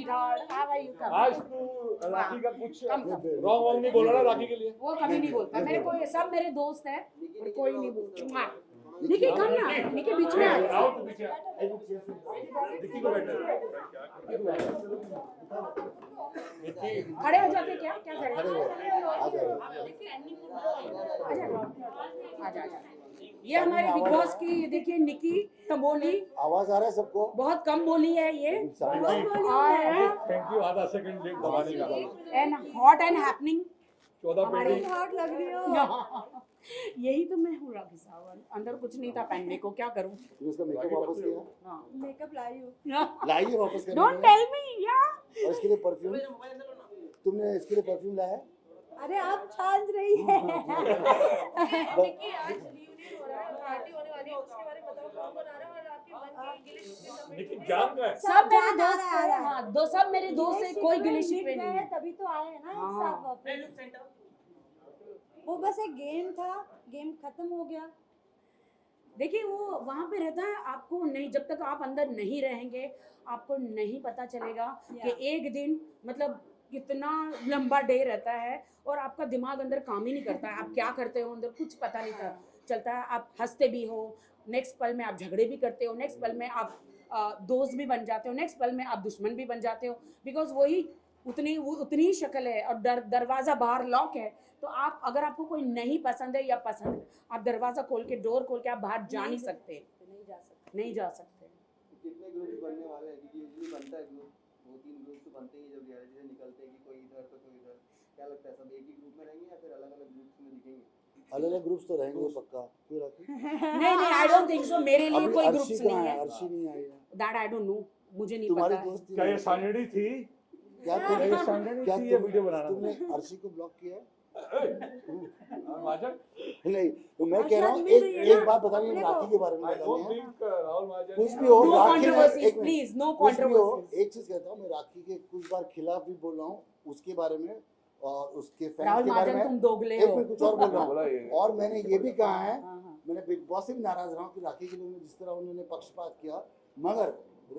sweetheart. How are you? Come. आज तू राखी का कुछ रॉन्ग नहीं बोला ना राखी के लिए? वो कभी नहीं बोलता. मेरे को सब मेरे दोस्त हैं और कोई नहीं बोलता. निकी कम ना. निकी बीच में आ. आओ तू पीछे. निकी को बैठने. खड़े हो जाते क्या? क्या करें? आजा. ये हमारे बिग बॉस की देखिए निकी तंबोली. आवाज आ रहा है सबको? बहुत कम बोली है ये. Thank you. आधा सेकंड लेट दबाने का. And hot and happening. 14 पेटी. हॉट लग रही हो. यही तो मैं हूँ राखी सावंत. अंदर कुछ नहीं था पहनने को. क्या करूँ? तुमने इसका मेकअप वापस किया? हाँ. मेकअप लाई हो. लाइए वापस करने डोंट टेल मी. या और इसके लिए परफ्यूम तुमने इसके लिए परफ्यूम लाया है? अरे आप छान रही है. निकी जान का है. सब मेरे जान आ दोस्त रहा है. हैं. हाँ दो सब मेरे दोस्त हैं. कोई गिले शिकवे नहीं है. तभी तो आए हैं ना एक हाँ. साथ वापस. वो बस एक गेम था. गेम खत्म हो गया. देखिए वो वहाँ पे रहता है. आपको नहीं, जब तक आप अंदर नहीं रहेंगे आपको नहीं पता चलेगा कि एक दिन मतलब कितना लंबा डे रहता है और आपका दिमाग अंदर काम ही नहीं करता है. आप क्या करते हो अंदर कुछ पता नहीं चलता है. आप हंसते भी हो, नेक्स्ट पल में आप झगड़े भी करते हो, नेक्स्ट पल में आप दोस्त भी बन जाते हो, नेक्स्ट पल में आप दुश्मन भी बन जाते हो. बिकॉज वही उतनी ही शक्ल है और दरवाज़ा बाहर लॉक है. तो आप अगर आपको कोई नहीं पसंद है या पसंद है, आप दरवाज़ा खोल के डोर खोल के आप बाहर जा नहीं सकते. नहीं जा सकते. कितने ग्रुप्स बनने वाले हैं? क्योंकि यूजुअली बनता है ग्रुप, 2-3 ग्रुप तो बनते ही जब रियलिटी से निकलते हैं कि कोई इधर तो कोई इधर. क्या लगता है सब एक ही ग्रुप में रहेंगे या फिर अलग-अलग ग्रुप्स में दिखेंगे? अलग-अलग ग्रुप्स तो रहेंगे पक्का. क्यों राखी? नहीं आई डोंट थिंक सो. मेरे लिए कोई ग्रुप्स नहीं है. अर्शी नहीं आई है. That I don't know. मुझे नहीं तुम्हारी पता. दोस्त क्या ये सैंडली थी? क्या ये सैंडली थी ये वीडियो बनाना? तुमने अर्शी को ब्लॉक किया है? महाजन. नहीं तो मैं कह रहा हूँ मिल रही है एक ना बात बतानी है. राखी के बारे में आई डोंट बतानी है. थिंक राहुल महाजन. कुछ भी हो नो राखी में कंट्रोवर्सीज प्लीज. नो कुछ भी हो, कंट्रोवर्सीज. एक चीज कहता हूँ मैं राखी के कुछ बार खिलाफ भी बोल रहा हूँ उसके बारे में और उसके फैंस राहुल के बारे महाजन में. तुम दोगले एक हो. मैं कुछ और बोल रहा बोला हूँ ये. और मैंने ये भी कहा है, हाँ. मैंने बिग बॉस से भी नाराज रहा हूँ कि राखी के लिए जिस तरह उन्होंने पक्षपात किया, मगर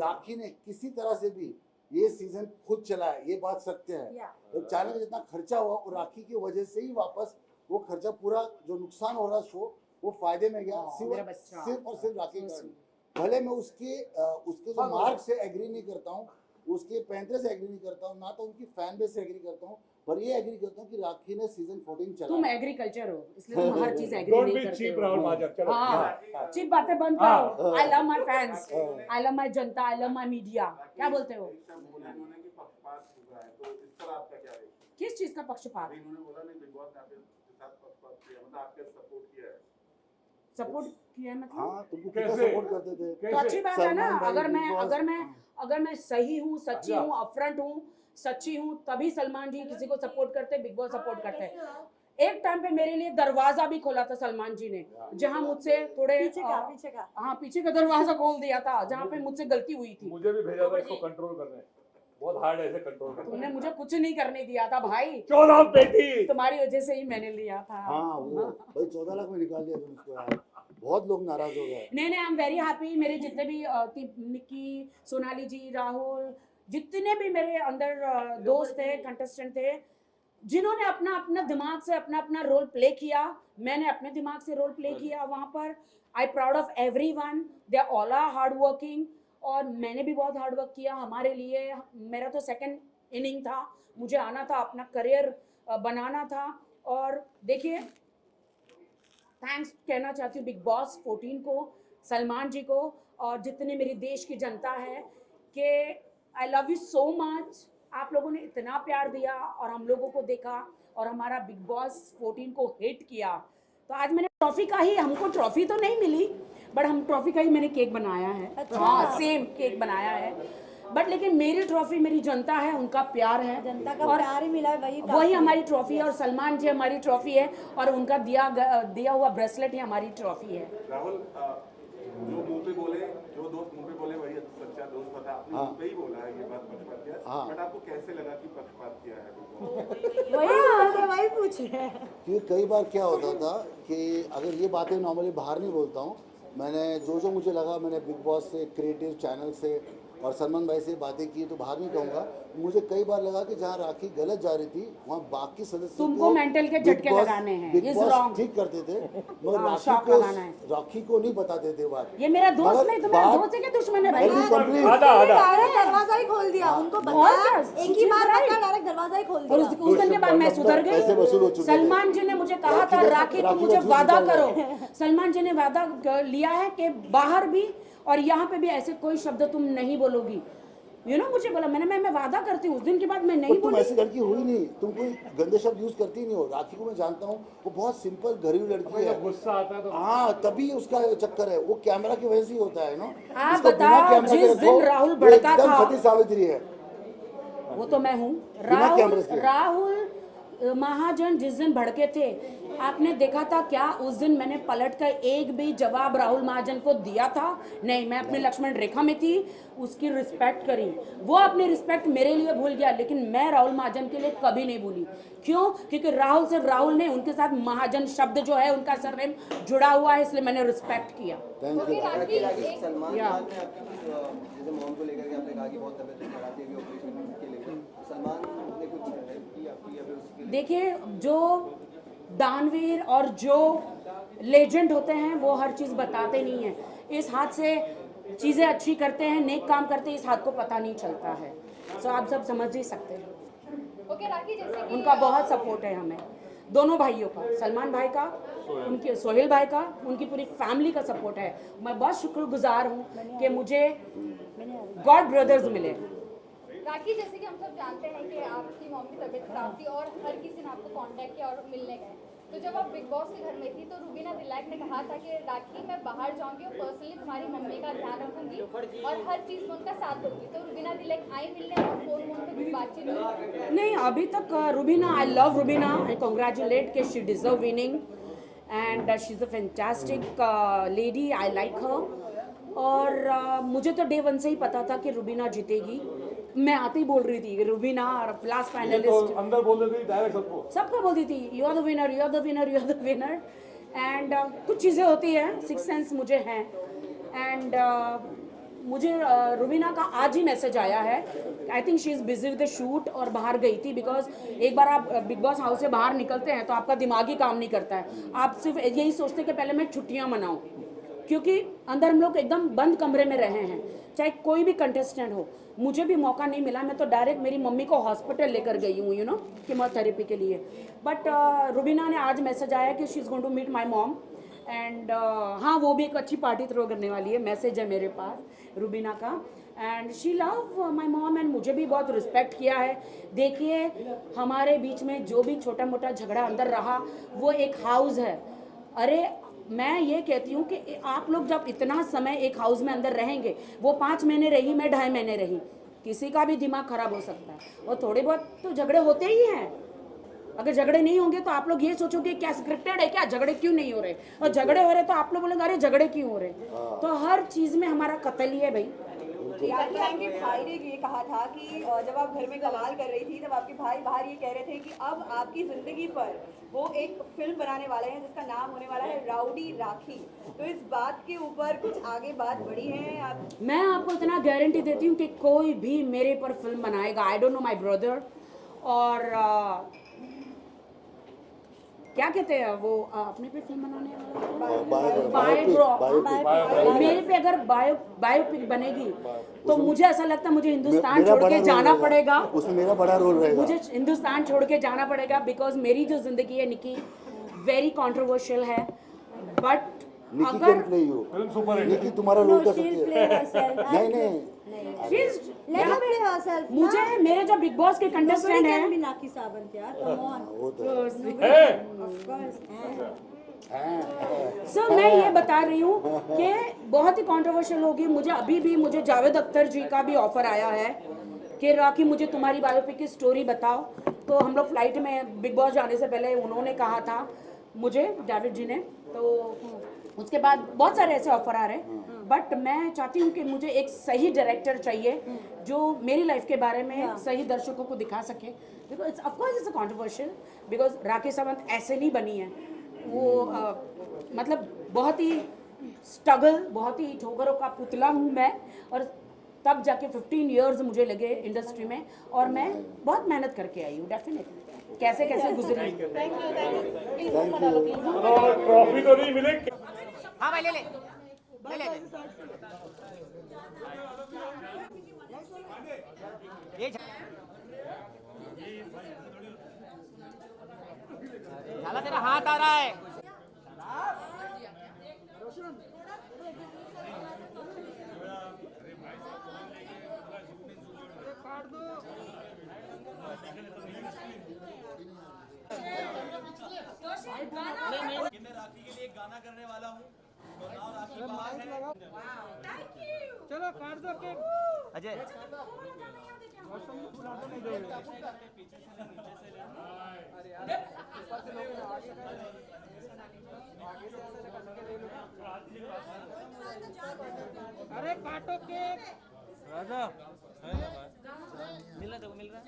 राखी ने किसी तरह से भी ये सीजन खुद चलाया. ये बात सत्य है. तो चैनल का जितना खर्चा हुआ वो राखी की वजह से ही वापस वो खर्चा पूरा जो नुकसान हो रहा शो वो फायदे में गया. मेरा बच्चा. सिर्फ और सिर्फ राखी के कारण. भले मैं उसके जो मार्क से एग्री नहीं करता हूँ, उसके पैंतरे से एग्री नहीं करता हूँ, ना तो उनकी फैन बेस से एग्री करता हूँ, पर ये एग्री करता हूँ कि राखी ने सीजन 14 चला. तुम एग्रीकल्चर हो इसलिए तुम हर चीज एग्री डोंट नहीं बी करते चीप हो. राहुल महाजन. चलो. हाँ चीप बातें बंद करो. I love my fans. I love my जनता. I love my media. क्या बोलते हो? उन्होंने कि पक्षपात हुआ है तो इस पर आपका क्या है? किस चीज का पक्षपात? इन्होंने बोला नहीं बिग बॉस ने आपके साथ पक्षपात किया, मतलब आपके सपोर्ट किया है. सपोर्ट किया है मतलब? हाँ तुमको कितना कैसे? सपोर्ट करते थे. तो अच्छी बात है ना. सलमान भाई, अगर मैं बिग बॉस. अगर मैं अगर मैं सही हूँ, सच्ची हूँ, अपफ्रंट हूँ, सच्ची हूँ, तभी सलमान जी किसी को सपोर्ट करते, बिग बॉस सपोर्ट करते हैं. एक टाइम पे मेरे लिए दरवाजा भी खोला था सलमान जी ने, जहाँ मुझसे थोड़े पीछे का हाँ पीछे का दरवाजा खोल दिया था जहाँ पे मुझसे गलती हुई थी. मुझे भी भेजा था इसको कंट्रोल करने. बहुत हार्ड है इसे कंट्रोल करना. तुमने मुझे कुछ नहीं करने दिया था भाई. 14 पेटी. तुम्हारी वजह से ही मैंने लिया था. हाँ वो भाई 14 लाख में निकाल दिया तुम उसको यार. बहुत लोग नाराज हो गए. नहीं आई एम वेरी हैप्पी. मेरे जितने भी निक्की, सोनाली जी, राहुल, जितने भी मेरे अंदर दोस्त थे, कंटेस्टेंट थे, जिन्होंने अपना अपना दिमाग से अपना अपना रोल प्ले किया, मैंने अपने दिमाग से रोल प्ले किया वहाँ पर. I proud of everyone. They all are hard working. और मैंने भी बहुत हार्ड वर्क किया हमारे लिए. मेरा तो सेकंड इनिंग था. मुझे आना था, अपना करियर बनाना था. और देखिए थैंक्स कहना चाहती हूँ बिग बॉस 14 को, सलमान जी को और जितने मेरी देश की जनता है कि I love you so much. आप लोगों ने इतना प्यार दिया और हम लोगों को देखा और हमारा बिग बॉस 14 को हिट किया. तो आज मैंने ट्रॉफी का ही, हमको ट्रॉफी तो नहीं मिली बट हम ट्रॉफी का ही मैंने केक बनाया है. अच्छा. हाँ सेम केक बनाया है. बट लेकिन मेरी ट्रॉफी मेरी जनता है, उनका प्यार है. जनता का और प्यार ही मिला है वही हमारी ट्रॉफी है. और सलमान जी हमारी ट्रॉफी है और उनका दिया हुआ ब्रेसलेट ही हमारी ट्रॉफी है. राहुल जो मुंह पे बोले, जो दोस्त मुंह पे बोले वही सच्चा दोस्त था. आपने मुंह पे ही बोला है ये बात पक्षपात किया, बट आपको कैसे लगा कि पक्षपात किया है? वही पूछ रहे हैं. क्योंकि कई बार क्या होता था कि अगर ये बातें नॉर्मली बाहर नहीं बोलता हूँ, मैंने जो मुझे लगा मैंने बिग बॉस से, क्रिएटिव चैनल से और सलमान भाई से बातें की तो बाहर नहीं कहूँगा, मुझे कई बार लगा कि जहाँ राखी गलत जा रही थी वहाँ बाकी सदस्य तुमको मेंटल के झटके लगाने हैं, बिग is बॉस wrong। ठीक करते थे मगर हाँ, शॉक लगाना है। राखी को नहीं बताते थे बात। ये मेरा दोस्त मगर नहीं, तुम्हारा बात- दोस्त है क्या दुश्मन है भाई? Let me complete। आधा आधा डायरेक्ट दरवाजा ही खोल दिया उनको और बताया, क्या? एक ही बार She's right। पकड़ा, डायरेक्ट दरवाजा ही खोल और दिया। उस दिन के बाद मैं सुधर पैसे वसूल हो गई। चुके थे। सलमान जी ने मुझे कहा था राखी राखी का तुम मुझे जूस वादा निकाल करो। सलमान जी ने वादा लिया है कि बाहर भी और यहाँ पे भी ऐसे कोई शब्द तुम नहीं बोलोगी। मुझे बोला, मैं वादा करती हूँ। उस दिन के बाद मैं और नहीं तुम बोली। ऐसी लड़की हुई नहीं, तुम कोई गंदे शब्द यूज करती नहीं हो। राखी को मैं जानता हूँ, वो बहुत सिंपल घरेलू लड़की है। जब गुस्सा आता है तो हाँ, तभी उसका चक्कर है, वो कैमरा की वजह से ही होता है ना। आप उसको बिना बताओ, कैमरा के जिस रखो, दिन राहुल वो भड़का एकदम था। सती सावित्री है। वो तो मैं हूँ। बिना कैमरे के। राहुल महाजन जिस दिन भड़के थे, आपने देखा था क्या उस दिन मैंने पलट कर एक भी जवाब राहुल महाजन को दिया था? नहीं, मैं अपनी लक्ष्मण रेखा में थी, उसकी रिस्पेक्ट करी। वो अपनी रिस्पेक्ट मेरे लिए भूल गया, लेकिन मैं राहुल महाजन के लिए कभी नहीं भूली। क्यों? क्योंकि राहुल सिर्फ राहुल ने, उनके साथ महाजन शब्द जो है उनका सरनेम जुड़ा हुआ है, इसलिए मैंने रिस्पेक्ट किया। Thank you. सलमान या। खान ने आपकी जैसे मॉम को लेकर के आपने कहा कि बहुत तबीयत खराब थी अभी ऑपरेशन के लेकर, सलमान ने कुछ हेल्प की आपकी या फिर उसके लिए? देखिए, जो दानवीर और जो लेजेंड होते हैं वो हर चीज़ बताते नहीं हैं। इस हाथ से चीज़ें अच्छी करते हैं, नेक काम करते हैं, इस हाथ को पता नहीं चलता है। सो आप सब समझ ही सकते हैं। ओके राखी, जैसे कि उनका बहुत सपोर्ट है हमें, दोनों भाइयों का, सलमान भाई का, उनके सोहेल भाई का, उनकी पूरी फैमिली का सपोर्ट है। मैं बहुत शुक्रगुजार हूँ कि मुझे गॉड ब्रदर्स मिले। राखी, जैसे कि हम सब जानते हैं कि आपकी मॉम की तबीयत खराब थी और हर किसी ने आपको कांटेक्ट किया और मिलने गए। तो जब आप बिग बॉस के घर में थी तो रुबीना दिलैक ने कहा था कि राखी मैं बाहर जाऊंगी और पर्सनली तुम्हारी मम्मी का ध्यान रखूंगी और हर चीज़ में उनका साथ दूंगी। तो रुबीना दिलैक आई मिलने और फोन पे कुछ बातचीत हुई? नहीं, अभी तक Rubina, I love Rubina, I congratulate कि she deserve winning and she is a fantastic lady, I like her. और मुझे तो डे वन से ही पता था कि रुबीना जीतेगी। मैं आते ही बोल रही थी कि रुबीना और लास्ट तो फाइनलिस्ट, अंदर बोल देते डायरेक्ट सबको बोलती थी you are the winner, you are the winner, you are the winner. And कुछ चीज़ें होती हैं, सिक्स सेंस मुझे हैं। एंड मुझे रुबीना का आज ही मैसेज आया है। I think she is busy with the shoot और बाहर गई थी, बिकॉज एक बार आप बिग बॉस हाउस से बाहर निकलते हैं तो आपका दिमाग ही काम नहीं करता है। आप सिर्फ यही सोचते कि पहले मैं छुट्टियां मनाऊं, क्योंकि अंदर हम लोग एकदम बंद कमरे में रहे हैं, चाहे कोई भी कंटेस्टेंट हो। मुझे भी मौका नहीं मिला, मैं तो डायरेक्ट मेरी मम्मी को हॉस्पिटल लेकर गई हूँ, कीमोथेरेपी के लिए। बट रुबीना ने आज मैसेज आया कि she is going to meet my mom and हाँ, वो भी एक अच्छी पार्टी थ्रो करने वाली है। मैसेज है मेरे पास रुबीना का, and she love my mom and मुझे भी बहुत रिस्पेक्ट किया है। देखिए, हमारे बीच में जो भी छोटा मोटा झगड़ा अंदर रहा वो एक हाउस है। अरे मैं ये कहती हूँ कि आप लोग जब इतना समय एक हाउस में अंदर रहेंगे, वो 5 महीने रही, मैं 2.5 महीने रही, किसी का भी दिमाग खराब हो सकता है और थोड़े बहुत तो झगड़े होते ही हैं। अगर झगड़े नहीं होंगे तो आप लोग ये सोचोगे क्या स्क्रिप्टेड है क्या, झगड़े क्यों नहीं हो रहे, और झगड़े हो रहे तो आप लोग बोलेंगे अरे झगड़े क्यों हो रहे। तो हर चीज़ में हमारा कत्ल ही है भाई। आपके भाई ने ये कहा था कि जब आप घर में कमाल कर रही थी तब आपके भाई बाहर ये कह रहे थे कि अब आपकी जिंदगी पर वो एक फिल्म बनाने वाले हैं जिसका नाम होने वाला है राउडी राखी। तो इस बात के ऊपर कुछ आगे बात बढ़ी है आप? मैं आपको इतना गारंटी देती हूँ कि कोई भी मेरे पर फिल्म बनाएगा। I don't know my brother, और क्या कहते हैं वो अपने पे फिल्म बनाने वाला, मेरे पे अगर बायोपिक बनेगी तो मुझे ऐसा लगता है मुझे हिंदुस्तान छोड़ के जाना पड़ेगा। उसमें मेरा बड़ा रोल रहेगा। मुझे हिंदुस्तान छोड़ के जाना पड़ेगा, बिकॉज मेरी जो जिंदगी है निकी वेरी कंट्रोवर्शियल है। बट निकी अगर can play you, film super hit. Nikki तुम्हारा रोल कर सकती play है। herself. नहीं नहीं, Let her play herself. मुझे मेरे जो बिग बॉस के कंटेस्टेंट Nobody हैं, can be Naki Sawant, यार. Come on. वो तो Of course. सर मैं ये बता रही हूँ कि बहुत ही कंट्रोवर्शियल होगी। मुझे अभी भी मुझे जावेद अख्तर जी का भी ऑफर आया है कि राखी मुझे तुम्हारी बायोपिक की स्टोरी बताओ। तो हम लोग फ्लाइट में बिग बॉस जाने से पहले उन्होंने कहा था मुझे, जावेद जी ने, तो उसके बाद बहुत सारे ऐसे ऑफर आ रहे हैं। बट मैं चाहती हूँ कि मुझे एक सही डायरेक्टर चाहिए जो मेरी लाइफ के बारे में सही दर्शकों को दिखा सके। Because of course it's a controversial, because Rakhi Sawant ऐसे नहीं बनी है वो, मतलब बहुत ही स्ट्रगल, बहुत ही ठोकरों का पुतला हूँ मैं, और तब जाके 15 इयर्स मुझे लगे इंडस्ट्री में, और मैं बहुत मेहनत करके आई हूँ डेफिनेटली, कैसे कैसे गुजरी। ट्रॉफी तो नहीं मिले। हाँ भाई ले ले ले ले ये झाला तेरा हाथ आ रहा है। कि मैं राखी के लिए एक गाना करने वाला हूँ, तो नाम राखी बहार है। चलो काट दो केक। अजय अरे काटो केक। राजा मिल रहा मिल रहा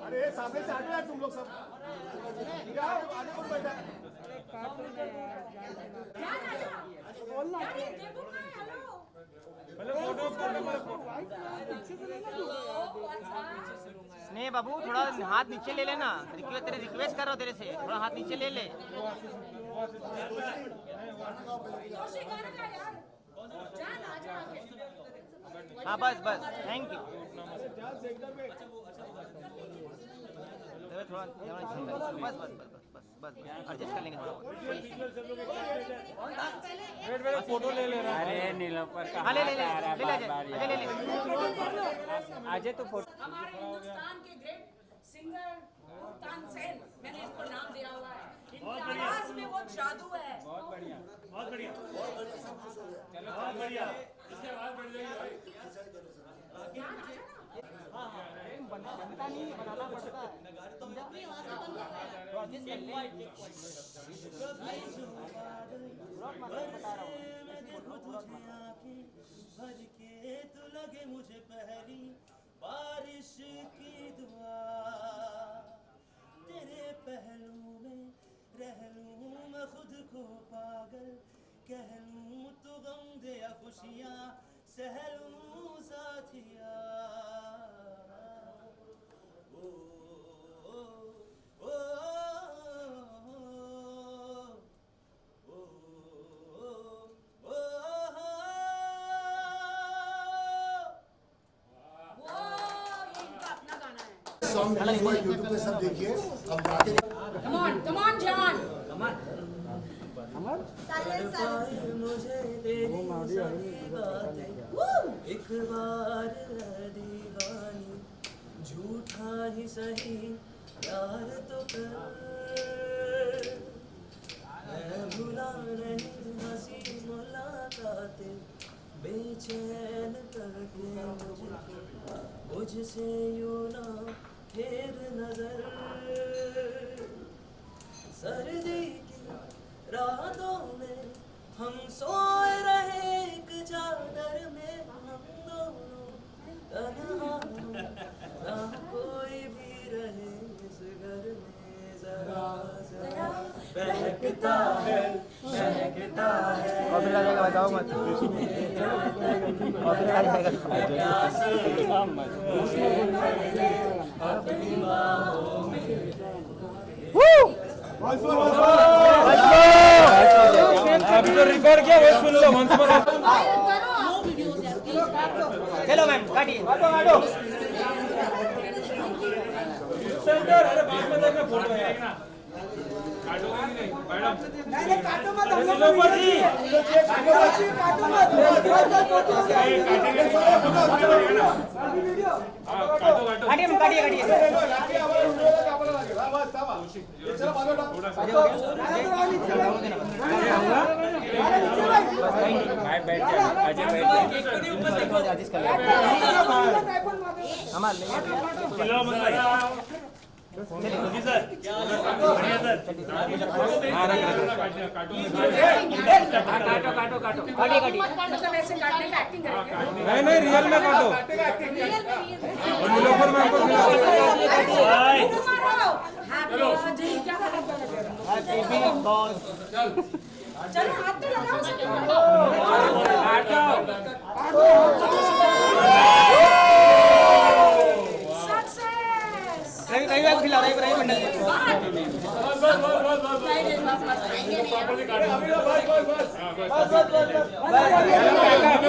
अरे सामने से आगे तुम लोग सब आगे कौन बैठा है? स्नेह बाबू थोड़ा हाथ नीचे ले लेना, तेरे रिक्वेस्ट कर रहा हूँ तेरे से, थोड़ा हाथ नीचे ले ले। हाँ बस बस थैंक यू। थोड़ा बस बस बस बस बस एडजस्ट कर लेंगे थोड़ा। फोटो ले ले रहा है। अरे नीलोफर का हाँ ले ले ले ले ले अजय तो फोटो। हमारे हिंदुस्तान के ग्रेट सिंगर तानसेन, मैंने इसको नाम दिया हुआ है, इनकी आवाज में वो जादू है। बहुत बढ़िया बहुत बढ़िया चलो बहुत बढ़िया। इससे आवाज बढ़ जाएगी भाई। बनता नहीं बनाना पड़ता है। भर के तू लगे मुझे पहली बारिश की दुआ, तेरे पहलू में रह लूं मैं खुद को पागल, कह लूं तो गम दे या खुशियाँ सह लूं साथिया। ओ ओ ओ सॉन्ग रिलीज हुआ यूट्यूब पे, सब देखिए। अब जाके Come on, John. मुझे तेरी सारी बातें एक बार दीवानी, झूठा ही सही प्यार तो कर, मैं भुला नहीं हंसी मुलाकातें बेचैन करके मुझसे यूं ना फेर नजर। सर्दी की रातों में हम सोए रहे एक चादर में, हम दोनों तन्हा ना कोई भी रहे इस घर में, जरा जरा बहकता है बहकता है। और फिर आ जाएगा बताओ मत। और फिर आ जाएगा अपनी बाहों में। अभी तो रिकॉर्ड किया, वो सुन लो मंच पर। चलो मैम काटिए। सेंटर अरे बाद में देखना फोटो है ना। काटोगे कि नहीं मैडम? नहीं काटो मत, हम लोग नीलोफर जी काटो मत। काटिए काटिए मतलब ऐसे काटने का एक्टिंग करेंगे। नहीं रियल में काटो। नीलोफर मैम को हैप्पी बर्थडे क्या चलो हाथ तो लगाओ सक्सेस रविवार खिला रवि मंडल बस